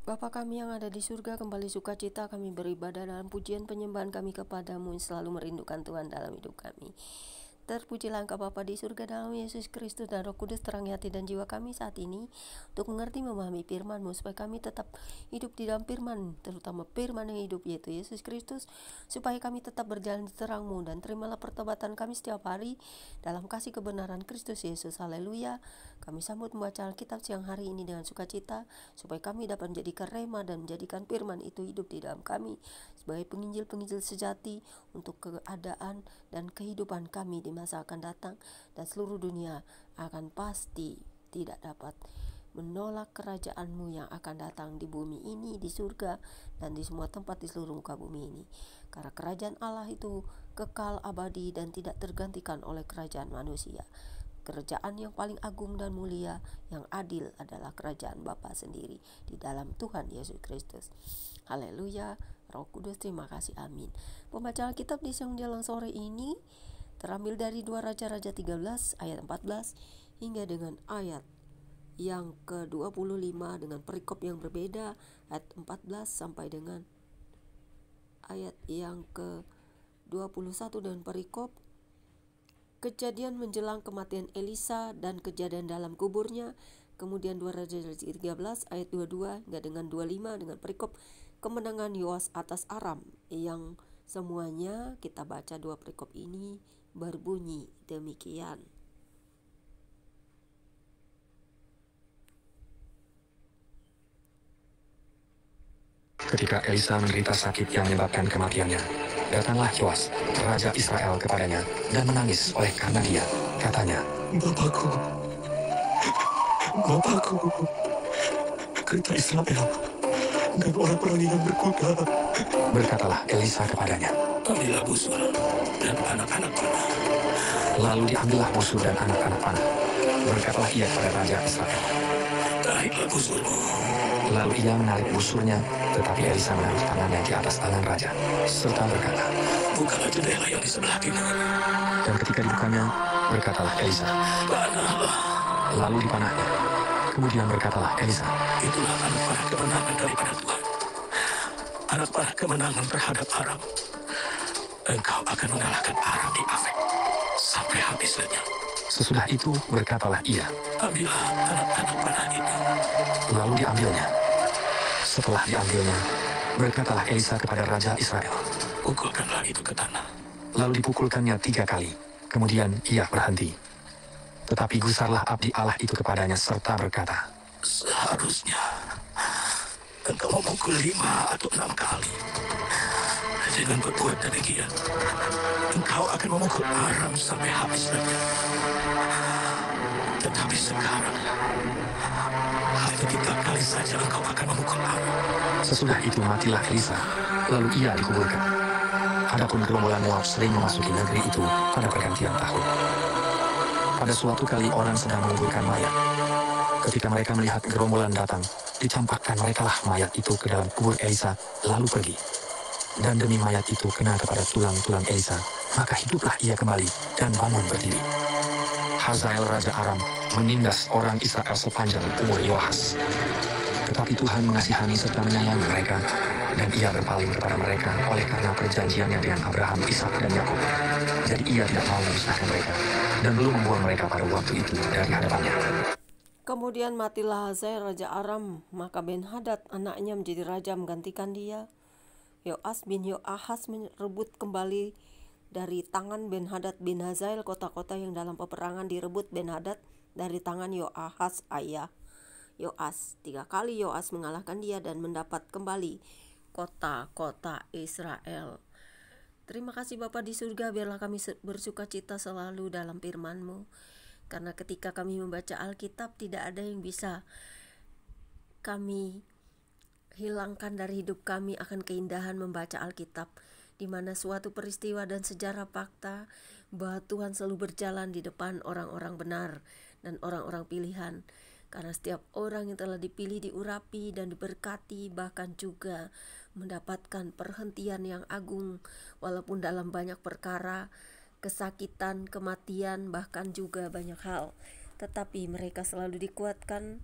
Bapa kami yang ada di surga, kembali sukacita kami beribadah dalam pujian penyembahan kami kepadamu yang selalu merindukan Tuhan dalam hidup kami. Terpujilah Engkau Bapa di surga dalam Yesus Kristus dan Roh Kudus, terangi hati dan jiwa kami saat ini untuk mengerti memahami firman-Mu supaya kami tetap hidup di dalam firman, terutama firman yang hidup yaitu Yesus Kristus, supaya kami tetap berjalan di terang-Mu, dan terimalah pertobatan kami setiap hari dalam kasih kebenaran Kristus Yesus. Haleluya. Kami sambut membaca Alkitab siang hari ini dengan sukacita supaya kami dapat menjadikan rema dan menjadikan firman itu hidup di dalam kami sebagai penginjil-penginjil sejati untuk keadaan dan kehidupan kami di masa akan datang, dan seluruh dunia akan pasti tidak dapat menolak kerajaan-Mu yang akan datang di bumi ini, di surga, dan di semua tempat di seluruh muka bumi ini. Karena kerajaan Allah itu kekal abadi dan tidak tergantikan oleh kerajaan manusia. Kerajaan yang paling agung dan mulia yang adil adalah kerajaan Bapa sendiri di dalam Tuhan Yesus Kristus. Haleluya. Roh Kudus, terima kasih, amin. Pembacaan Alkitab di siang menjelang sore ini terambil dari 2 Raja-Raja 13 ayat 14 hingga dengan ayat yang ke-25 dengan perikop yang berbeda, ayat 14 sampai dengan ayat yang ke-21 dengan perikop kejadian menjelang kematian Elisa dan kejadian dalam kuburnya. Kemudian 2 Raja-Raja 13 ayat 22 hingga dengan 25 dengan perikop kemenangan Yoas atas Aram, yang semuanya kita baca dua perikop ini berbunyi demikian. Ketika Elisa menderita sakit yang menyebabkan kematiannya, datanglah Yoas, Raja Israel kepadanya dan menangis oleh karena dia. Katanya, Bapakku, kereta Israel dan orang-orang yang berkuda. Berkatalah Elisa kepadanya, Ambillah busur dan anak-anak panah. lalu diambillah busur dan anak-anak panah. Berkatalah ia kepada Raja Israel, Tariklah busurmu. lalu ia menarik busurnya, tetapi Elisa menaruh tangannya di atas tangan raja, serta berkata, Bukalah jendela yang di sebelah timur. dan ketika dibukanya, berkatalah Elisa, Panahlah. lalu dipanahnya. Kemudian berkatalah Elisa, Itulah anak panah kemenangan daripada Tuhan. Anak panah kemenangan terhadap Aram. Engkau akan mengalahkan Aram di Afek sampai habis lenyap. sesudah itu berkatalah ia, Ambillah anak-anak panah itu. lalu diambilnya. Setelah diambilnya, berkatalah Elisa kepada Raja Israel, Pukulkanlah itu ke tanah. lalu dipukulkannya 3 kali. Kemudian ia berhenti. Tetapi gusarlah abdi Allah itu kepadanya serta berkata, Seharusnya engkau memukul 5 atau 6 kali. Dengan berbuat demikian, engkau akan memukul Aram sampai habis lenyap. Tetapi sekarang, hanya 3 kali saja engkau akan memukul Aram. sesudah itu matilah Elisa, lalu ia dikuburkan. Adapun gerombolan Moab sering memasuki negeri itu pada pergantian tahun. Pada suatu kali orang sedang menguburkan mayat. Ketika mereka melihat gerombolan datang, dicampakkan merekalah mayat itu ke dalam kubur Elisa, lalu pergi. Dan demi mayat itu kena kepada tulang-tulang Elisa, maka hiduplah ia kembali dan bangun berdiri. Hazael Raja Aram menindas orang Israel sepanjang umur Yoahas. Tetapi Tuhan mengasihani serta menyayangi mereka, dan ia berpaling kepada mereka oleh karena perjanjiannya dengan Abraham, Ishak, dan Yakub. Jadi ia tidak mau memisahkan mereka, dan belum membuang mereka pada waktu itu dari hadapannya. Kemudian matilah Hazael Raja Aram, maka Ben-Hadad anaknya menjadi raja menggantikan dia. Yoas bin Yoahas merebut kembali dari tangan Ben-Hadad bin Hazael kota-kota yang dalam peperangan direbut Ben-Hadad dari tangan Yoahas ayah Yoas. 3 kali Yoas mengalahkan dia dan mendapat kembali kota-kota Israel. Terima kasih Bapa di surga, biarlah kami bersuka cita selalu dalam firman-Mu. Karena ketika kami membaca Alkitab, tidak ada yang bisa kami hilangkan dari hidup kami akan keindahan membaca Alkitab, di mana suatu peristiwa dan sejarah fakta bahwa Tuhan selalu berjalan di depan orang-orang benar dan orang-orang pilihan. Karena setiap orang yang telah dipilih diurapi dan diberkati, bahkan juga mendapatkan perhentian yang agung, walaupun dalam banyak perkara, kesakitan, kematian, bahkan juga banyak hal. Tetapi mereka selalu dikuatkan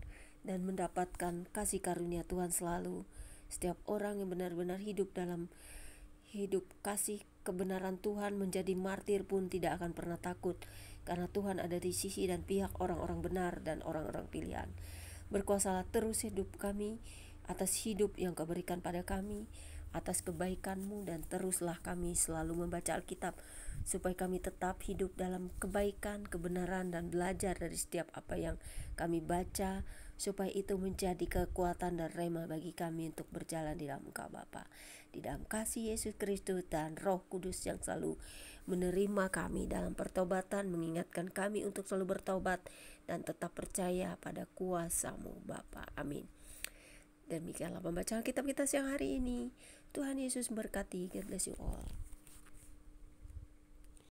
dan mendapatkan kasih karunia Tuhan selalu. Setiap orang yang benar-benar hidup dalam hidup kasih kebenaran Tuhan, menjadi martir pun tidak akan pernah takut, karena Tuhan ada di sisi dan pihak orang-orang benar dan orang-orang pilihan. Berkuasalah terus hidup kami, atas hidup yang Kau berikan pada kami, atas kebaikan-Mu, dan teruslah kami selalu membaca Alkitab, supaya kami tetap hidup dalam kebaikan, kebenaran, dan belajar dari setiap apa yang kami baca, supaya itu menjadi kekuatan dan rema bagi kami untuk berjalan di dalam Engkau Bapa. Di dalam kasih Yesus Kristus dan Roh Kudus yang selalu menerima kami dalam pertobatan, mengingatkan kami untuk selalu bertobat dan tetap percaya pada kuasa-Mu Bapa. Amin. Demikianlah pembacaan kitab kita siang hari ini. Tuhan Yesus berkati. God bless you all.